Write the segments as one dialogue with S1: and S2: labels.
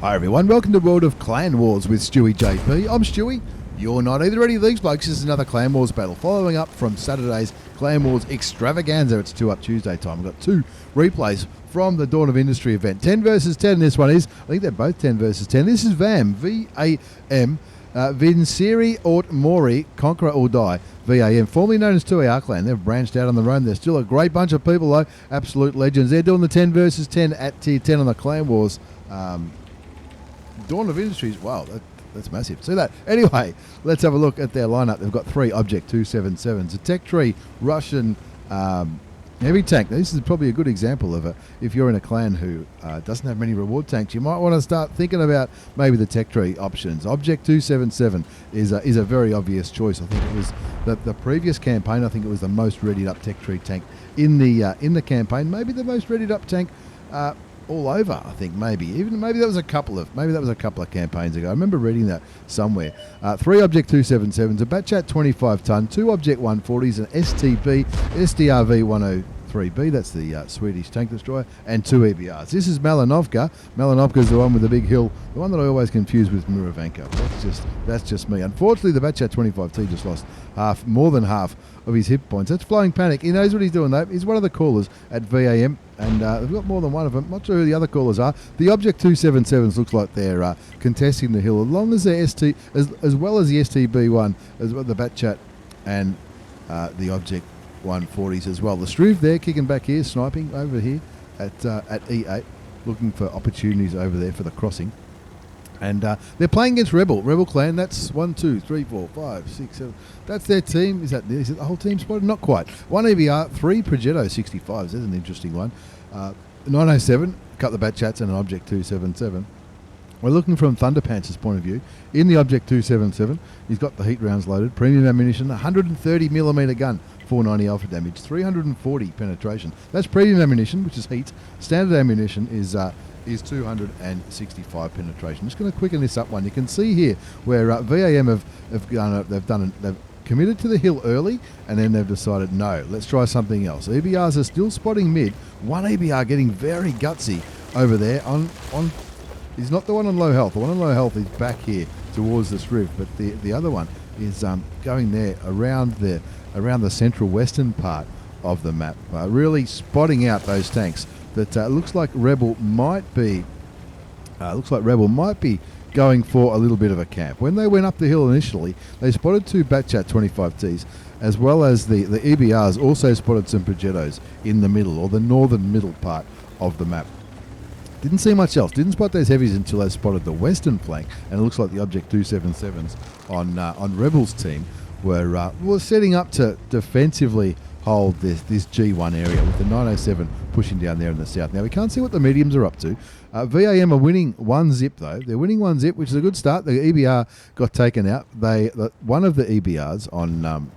S1: Hi everyone, welcome to World of Clan Wars with stewiejp. I'm Stewie. You're not either. Ready? These blokes. This is another Clan Wars battle, following up from Saturday's Clan Wars Extravaganza. It's 2 Up Tuesday time. We've got 2 replays from the Dawn of Industry event. 10 versus 10. This one is, I think they're both 10 versus 10. This is VAM, V-A-M, Vincere Aut Mori, Conqueror or Die, VAM, formerly known as Tuea Clan. They've branched out on their own. They're still a great bunch of people though, absolute legends. They're doing the 10 versus 10 at tier 10 on the Clan Wars. Dawn of Industries, wow, that's massive. See that? Anyway, let's have a look at their lineup. They've got 3 Object 277s, a Tech Tree Russian heavy tank. Now, this is probably a good example of it. If you're in a clan who doesn't have many reward tanks, you might want to start thinking about maybe the Tech Tree options. Object 277 is a very obvious choice. I think it was the previous campaign. I think it was the most readied up Tech Tree tank in the campaign. Maybe the most readied up tank all over. I think maybe that was a couple of campaigns ago. I remember reading that somewhere. 3 Object 277s, a Batchat 25 ton, 2 Object 140s, an STB SDRV 103B. That's the Swedish tank destroyer, and 2 EBRs. This is Malinovka. Malinovka's the one with the big hill, the one that I always confuse with Muravanka. That's just me. Unfortunately, the Batchat 25T just lost more than half of his hit points. That's Flying Panic. He knows what he's doing though. He's one of the callers at VAM, and they've got more than one of them. Not sure who the other callers are. The Object 277s looks like they're contesting the hill, as long as they're as well as the STB1, as well the Batchat and the Object 140s as well. The Struve there kicking back here, sniping over here at E8, looking for opportunities over there for the crossing. And they're playing against Rebel Clan. That's 1, 2, 3, 4, 5, 6, 7. That's their team. Is it the whole team spotted? Not quite. 1 EBR, 3 Progetto 65s. That's an interesting one. 907, a couple of Batchats and an Object 277. We're looking from Thunderpants' point of view. In the Object 277, he's got the heat rounds loaded, premium ammunition, 130mm gun, 490 alpha damage, 340 penetration. That's premium ammunition, which is heat. Standard ammunition is 265 penetration. Just going to quicken this up one. You can see here where VAM they've committed to the hill early, and then they've decided no, let's try something else. EBRs are still spotting mid. 1 EBR getting very gutsy over there on. He's not the one on low health. The one on low health is back here towards the Struve, but the other one is going there around the central western part of the map, really spotting out those tanks. That looks like Rebel might be going for a little bit of a camp. When they went up the hill initially, they spotted 2 Batchat 25Ts, as well as the EBRs also spotted some Progettos in the middle, or the northern middle part of the map. Didn't see much else. Didn't spot those heavies until they spotted the western flank, and it looks like the Object 277s on Rebel's team were setting up to defensively hold this G1 area, with the 907 pushing down there in the south. Now we can't see what the mediums are up to. VAM are winning 1 zip though. They're winning 1 zip, which is a good start. The EBR got taken out. One of the EBRs on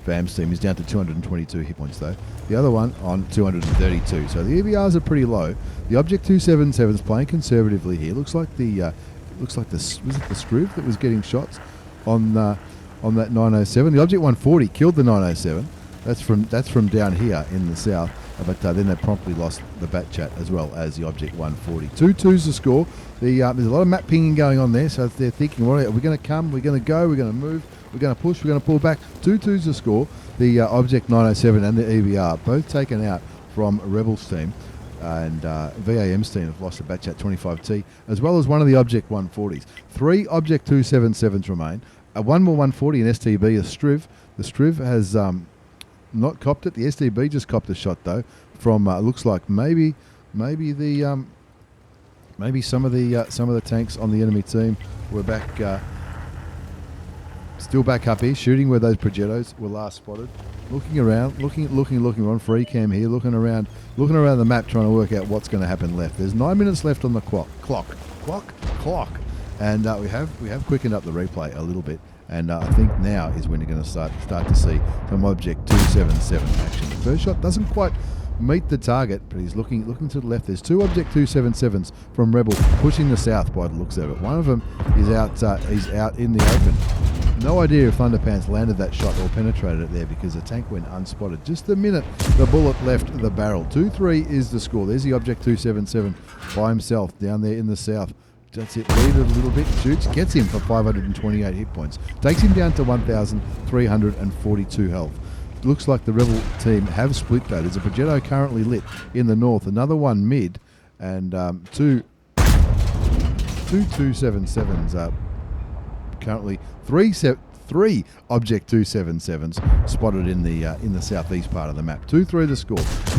S1: VAM's team is down to 222 hit points though. The other one on 232. So the EBRs are pretty low. The Object 277 is playing conservatively here. Looks like was it the Struve that was getting shots on that 907. The Object 140 killed the 907. That's from down here in the south. But then they promptly lost the Batchat as well as the Object 140. 2-2's the score. There's a lot of map pinging going on there, so they're thinking, well, are we going to come? We're going to go? We're going to move? We're going to push? We're going to pull back? 2-2's the score. The Object 907 and the EBR both taken out from Rebel's team. And VAM's team have lost the Batchat 25T, as well as one of the Object 140s. 3 Object 277s remain. 1 more 140 and STB, a Struve. The Struve has not copped it. The STB just copped a shot though from looks like maybe some of the tanks on the enemy team were back, still back up here, shooting where those Progettos were last spotted. Looking around, looking. We're on free cam here, looking around the map, trying to work out what's going to happen left. There's 9 minutes left on the clock, and we have quickened up the replay a little bit. And I think now is when you're going to start to see some Object 277 action. The first shot doesn't quite meet the target, but he's looking to the left. There's 2 Object 277s from Rebel pushing the south by the looks of it. One of them is out in the open. No idea if Thunderpants landed that shot or penetrated it there, because the tank went unspotted just the minute the bullet left the barrel. 2-3 is the score. There's the Object 277 by himself down there in the south, That's it. Lead it a little bit. Shoots. Gets him for 528 hit points. Takes him down to 1,342 health. Looks like the Rebel team have split that. There's a Progetto currently lit in the north. Another one mid. And two 277s currently. Three Object 277s spotted in the southeast part of the map. 2 through the score.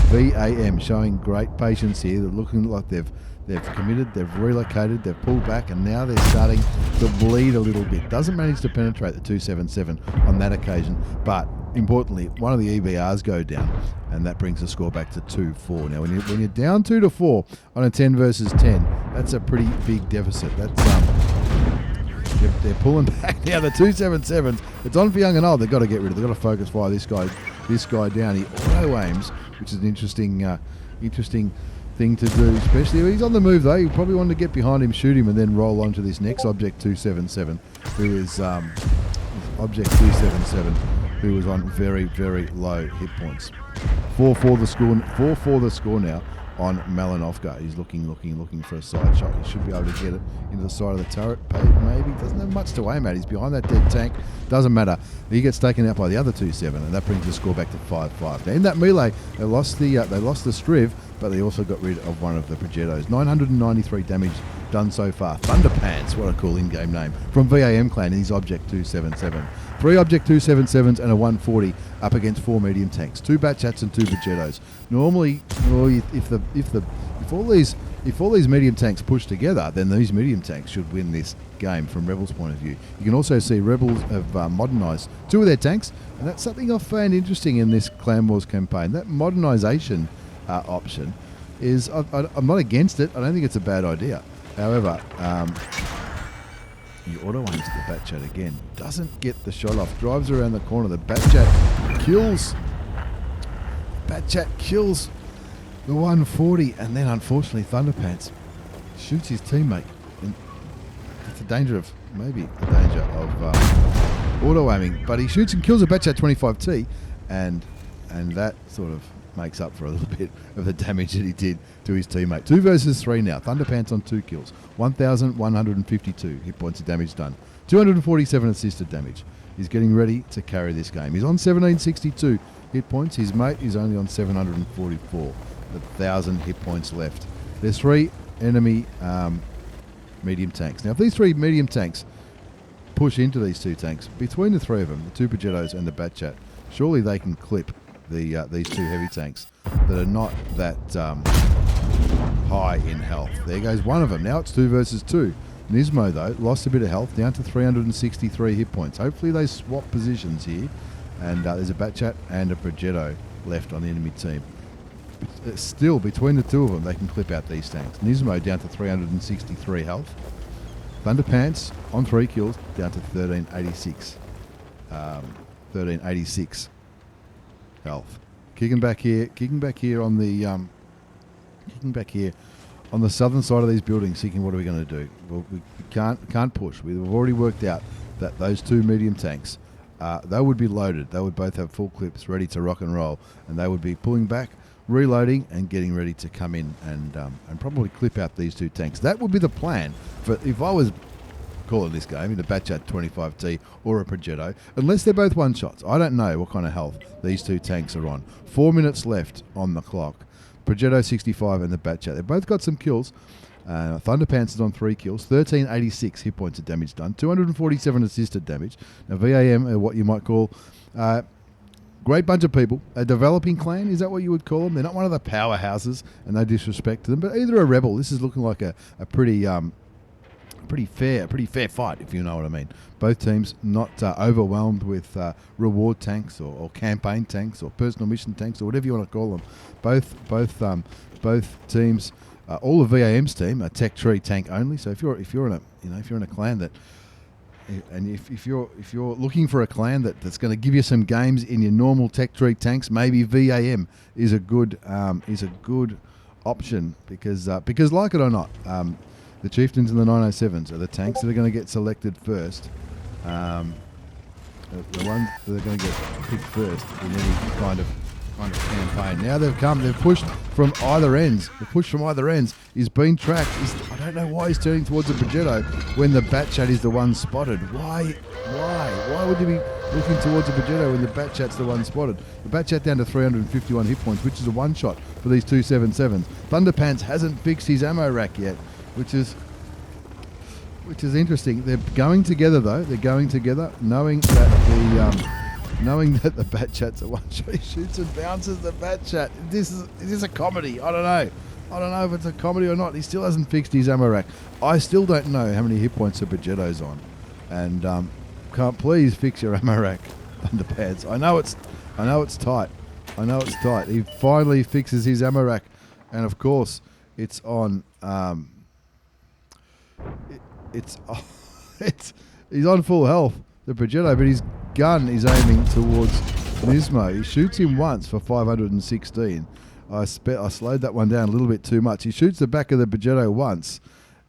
S1: VAM showing great patience here. They're looking like they've committed, they've relocated, they've pulled back, and now they're starting to bleed a little bit. Doesn't manage to penetrate the 277 on that occasion, but importantly, one of the EBRs go down, and that brings the score back to 2-4. Now, when you're down 2-4 on a 10 versus 10, that's a pretty big deficit. That's they're pulling back now. The 277s. It's on for young and old. They've got to get rid of. They've got to focus fire this guy down. He auto aims, which is an interesting thing to do. Especially if he's on the move though. You probably want to get behind him, shoot him, and then roll on to this next Object 277, who is Object 277, who was on very, very low hit points. 4-4 the score now on Malinovka. He's looking for a side shot. He should be able to get it into the side of the turret. Maybe doesn't have much to aim at. He's behind that dead tank. Doesn't matter. He gets taken out by the other 2-7, and that brings the score back to 5-5. Now in that melee, they lost the Striv, but they also got rid of one of the Progettos. 993 damage done so far. Thunderpants, what a cool in-game name, from VAM clan in his Object 277. 3 Object 277s and a 140 up against 4 medium tanks, 2 Batchats and 2 Progettos. Normally, if all these medium tanks push together, then these medium tanks should win this game from Rebels' point of view. You can also see Rebels have modernised 2 of their tanks, and that's something I found interesting in this Clan Wars campaign. That modernisation option is, I'm not against it. I don't think it's a bad idea. However, he auto aims the Batchat again. Doesn't get the shot off. Drives around the corner. The Batchat kills the 140, and then unfortunately Thunderpants shoots his teammate. And it's maybe a danger of auto aiming, but he shoots and kills a Batchat 25T, and that sort of makes up for a little bit of the damage that he did to his teammate. 2 versus 3 now. Thunderpants on 2 kills. 1,152 hit points of damage done. 247 assisted damage. He's getting ready to carry this game. He's on 1,762 hit points. His mate is only on 744. 1,000 hit points left. There's 3 enemy medium tanks. Now, if these 3 medium tanks push into these 2 tanks, between the 3 of them, the 2 Progettos and the Batchat, surely they can clip these 2 heavy tanks that are not that high in health. There goes one of them. Now it's 2 versus 2. Nismo, though, lost a bit of health, down to 363 hit points. Hopefully they swap positions here, and there's a Batchat and a Progetto left on the enemy team. Still, between the 2 of them, they can clip out these tanks. Nismo down to 363 health. Thunderpants on 3 kills, down to 1386. 1386 health. Kicking back here on the southern side of these buildings, thinking, what are we going to do? Well, we can't push. We've already worked out that those 2 medium tanks, they would be loaded. They would both have full clips ready to rock and roll, and they would be pulling back, reloading, and getting ready to come in and probably clip out these 2 tanks. That would be the plan. For if I was calling this game in a Batchat 25T or a Progetto, unless they're both one-shots. I don't know what kind of health these 2 tanks are on. 4 minutes left on the clock. Progetto 65 and the Batchat. They've both got some kills. Thunderpants is on 3 kills, 1386 hit points of damage done, 247 assisted damage. Now VAM are what you might call great bunch of people, a developing clan, is that what you would call them? They're not one of the powerhouses, and no disrespect to them, but either a rebel. This is looking like a pretty fair fight, if you know what I mean. Both teams not overwhelmed with reward tanks or campaign tanks or personal mission tanks or whatever you want to call them. Both teams, all of VAM's team are tech tree tank only. So if you're in a clan that, and if you're looking for a clan that's going to give you some games in your normal tech tree tanks, maybe VAM is a good option because like it or not. The Chieftains and the 907s are the tanks that are going to get selected first. The ones that are going to get picked first in any kind of kind of campaign. Now they've pushed from either ends. The push from either ends is being tracked. I don't know why he's turning towards the Progetto when the Batchat is the one spotted. Why? Why would you be looking towards the Progetto when the Batchat's the one spotted? The Batchat down to 351 hit points, which is a one shot for these 277s. Thunderpants hasn't fixed his ammo rack yet, which is interesting. They're going together though. They're going together, knowing that the Batchat's a one shot. He shoots and bounces the Batchat. Is this a comedy? I don't know. I don't know if it's a comedy or not. He still hasn't fixed his ammo rack. I still don't know how many hit points the Progetto's on. And can't please fix your ammo rack, Thunderpants. I know it's tight. He finally fixes his ammo rack, and of course, it's on. He's on full health, the Progetto, but his gun is aiming towards Nismo. He shoots him once for 516. I slowed that one down a little bit too much. He shoots the back of the Progetto once,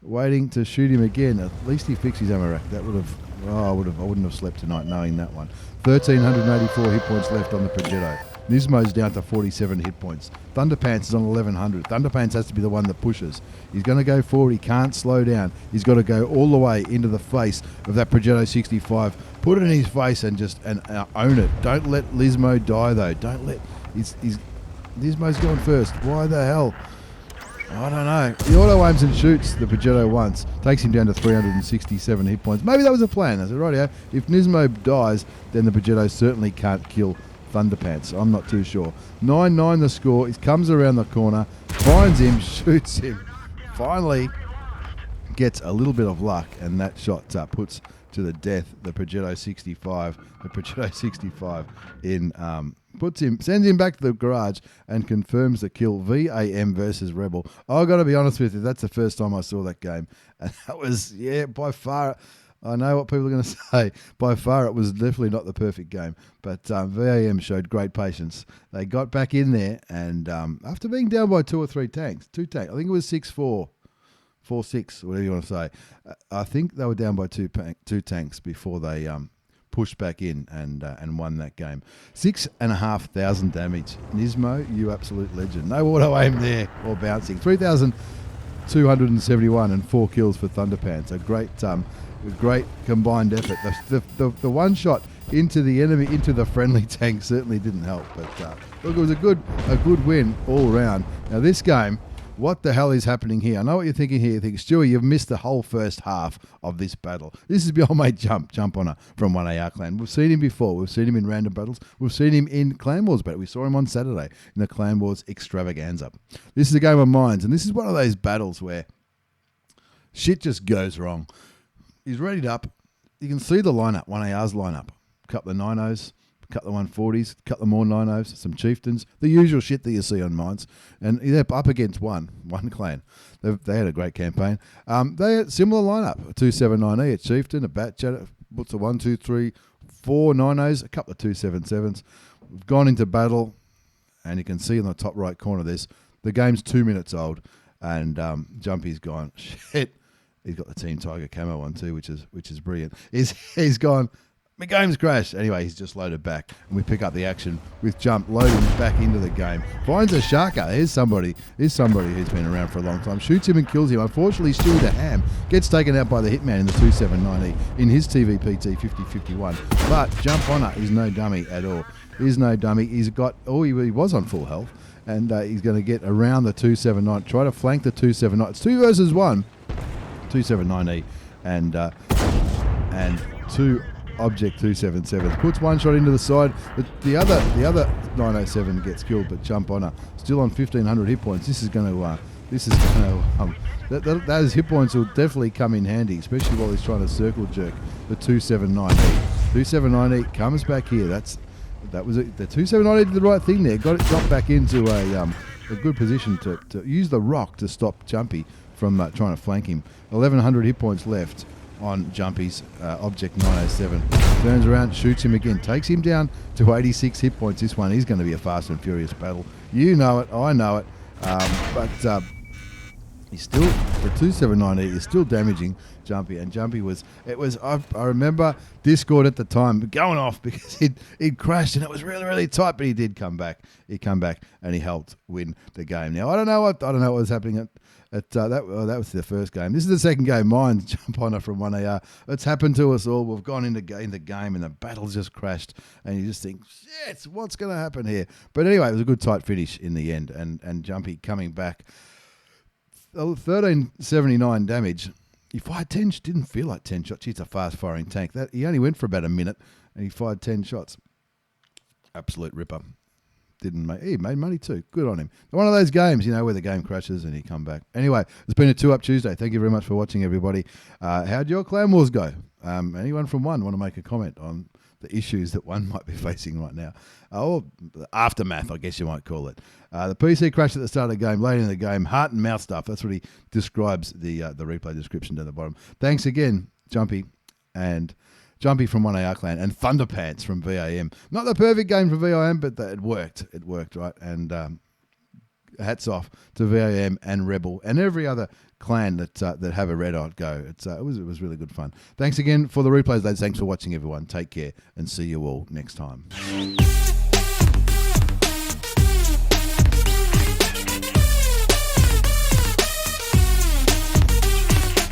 S1: waiting to shoot him again. At least he fixed his ammo rack. That would have. I wouldn't have slept tonight knowing that one. 1,384 hit points left on the Progetto. Nismo's down to 47 hit points. Thunderpants is on 1,100. Thunderpants has to be the one that pushes. He's going to go forward. He can't slow down. He's got to go all the way into the face of that Progetto 65. Put it in his face and just own it. Don't let Lismo die though. Don't let. Nismo's going first. Why the hell? I don't know. He auto aims and shoots the Progetto once. Takes him down to 367 hit points. Maybe that was a plan. I said, rightio. If Nismo dies, then the Progetto certainly can't kill Thunderpants. I'm not too sure. 9-9 the score. He comes around the corner, finds him, shoots him. Finally gets a little bit of luck, and that shot puts to the death the Progetto 65. The Progetto 65 in sends him back to the garage and confirms the kill. VAM versus Rebel. I've got to be honest with you, that's the first time I saw that game, and that was by far. I know what people are going to say. By far, it was definitely not the perfect game. But VAM showed great patience. They got back in there, and after being down by two tanks, I think it was 6-4, 4-6, whatever you want to say. I think they were down by two tanks before they pushed back in and won that game. 6,500 damage. Nismo, you absolute legend. No auto aim there or bouncing. 3,271 and 4 kills for Thunderpants. A great combined effort. The one shot into the enemy, into the friendly tank certainly didn't help. But look, it was a good win all round. Now this game, what the hell is happening here? I know what you're thinking here. You think, Stewie, you've missed the whole first half of this battle. This is your mate Jump on from 1AR Clan. We've seen him before. We've seen him in random battles. We've seen him in Clan Wars battle. We saw him on Saturday in the Clan Wars extravaganza. This is a game of minds, and this is one of those battles where shit just goes wrong. He's readied up. You can see the lineup, 1AR's lineup. A couple of 90s, a couple of 140s, a couple of more 90s, some chieftains, the usual shit that you see on mines. And they're up against one clan. They had a great campaign. They had a similar lineup, a 279E, a chieftain, a Batchat, what's a 1, 2, 3, 4 90s, a couple of 277s. We've gone into battle, and you can see in the top right corner the game's 2 minutes old, and Jumpy's gone, shit. He's got the Team Tiger camo on too, which is brilliant. He's gone, my game's crashed. Anyway, he's just loaded back, and we pick up the action with Jump loading back into the game. Finds a Sharker. Here's somebody who's been around for a long time. Shoots him and kills him. Unfortunately, Stewie the Ham gets taken out by the Hitman in the 279E in his TVPT 5051. But Jump on it is no dummy at all. He's no dummy. He's got, he was on full health, and he's going to get around the 279, try to flank the 279. It's 2 versus 1. 279E and 2 Object 277 puts one shot into the side. The other 907 gets killed, but Jump on her still on 1,500 hit points. Those hit points will definitely come in handy, especially while he's trying to circle jerk the 279E. 279E comes back here. The 279E did the right thing there. Got back into a good position to use the rock to stop Jumpy from trying to flank him. 1,100 hit points left on Jumpy's Object 907. Turns around, shoots him again, takes him down to 86 hit points. This one is going to be a fast and furious battle. You know it, I know it. But He's still, the 279E is still damaging Jumpy, and Jumpy I remember Discord at the time going off because he'd crashed and it was really, really tight, but he did come back. He come back and he helped win the game. Now, I don't know what was happening that was the first game. This is the second game. Mine, Jump Honor from 1AR. It's happened to us all. We've gone into the game and the battle's just crashed, and you just think, shit, what's going to happen here? But anyway, it was a good tight finish in the end, and Jumpy coming back. 1379 damage. He fired 10. Didn't feel like 10 shots. He's a fast-firing tank. He only went for about a minute, and he fired 10 shots. Absolute ripper. He made money too. Good on him. One of those games, where the game crashes and he come back. Anyway, it's been a 2-Up Tuesday. Thank you very much for watching, everybody. How'd your Clan Wars go? Anyone from One want to make a comment on the issues that One might be facing right now? Or the aftermath, I guess you might call it. The PC crashed at the start of the game, late in the game, heart and mouth stuff. That's what he describes the replay description down the bottom. Thanks again, Jumpy, and Jumpy from 1AR Clan, and Thunderpants from VAM. Not the perfect game for VAM, but it worked. It worked, right? And hats off to VAM and Rebel and every other clan that have a red hot go. It was really good fun. Thanks again for the replays, lads. Thanks for watching, everyone. Take care and see you all next time.